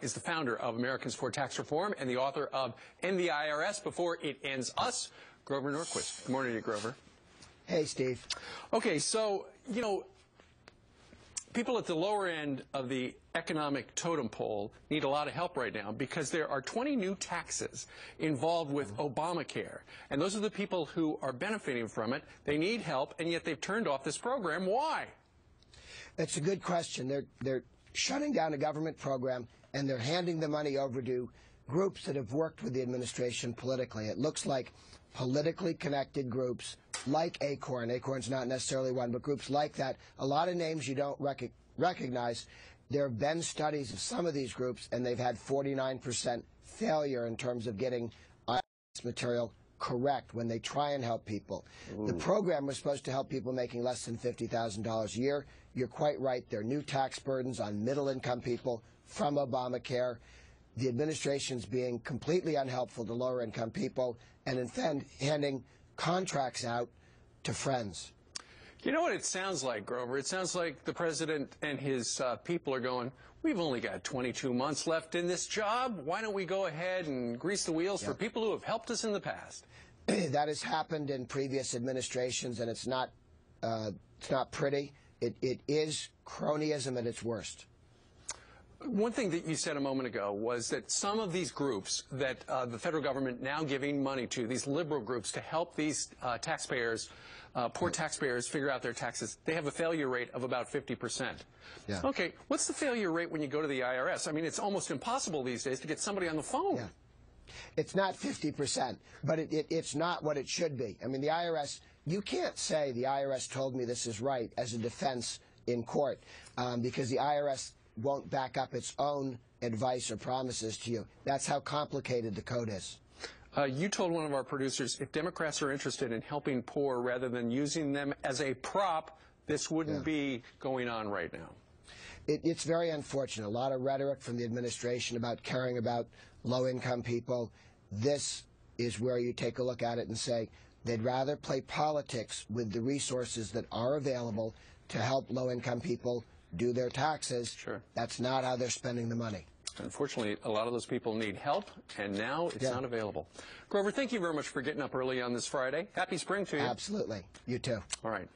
is the founder of Americans for Tax Reform and the author of End the IRS Before It Ends Us, Grover Norquist. Good morning to you, Grover. Hey, Steve. Okay, so, people at the lower end of the economic totem pole need a lot of help right now because there are 20 new taxes involved with Obamacare. And those are the people who are benefiting from it. They need help, and yet they've turned off this program. Why? That's a good question. They're shutting down a government program, and they're handing the money over to groups that have worked with the administration politically. It looks like politically connected groups like ACORN. ACORN's not necessarily one, but groups like that. A lot of names you don't recognize. There have been studies of some of these groups, and they've had 49% failure in terms of getting IRS material correct when they try and help people. Ooh. The program was supposed to help people making less than $50,000 a year. You're quite right. There are new tax burdens on middle-income people from Obamacare. The administration's being completely unhelpful to lower-income people and, in fact, handing contracts out to friends. You know what it sounds like, Grover? It sounds like the president and his people are going, we've only got 22 months left in this job. Why don't we go ahead and grease the wheels for people who have helped us in the past? That has happened in previous administrations, and it's not pretty. It is cronyism at its worst. One thing that you said a moment ago was that some of these groups that the federal government now giving money to, these liberal groups to help these taxpayers, poor taxpayers figure out their taxes, they have a failure rate of about 50%. Yeah. Okay, what's the failure rate when you go to the IRS? I mean, it's almost impossible these days to get somebody on the phone. Yeah. It's not 50%, but it's not what it should be. I mean, the IRS, you can't say the IRS told me this is right as a defense in court because the IRS won't back up its own advice or promises to you. That's how complicated the code is. You told one of our producers if Democrats are interested in helping poor rather than using them as a prop, this wouldn't be going on right now. It's very unfortunate. A lot of rhetoric from the administration about caring about low-income people. This is where you take a look at it and say they'd rather play politics with the resources that are available to help low-income people do their taxes. Sure. That's not how they're spending the money. Unfortunately, a lot of those people need help, and now it's not available. Grover, thank you very much for getting up early on this Friday. Happy spring to you. Absolutely. You too. All right.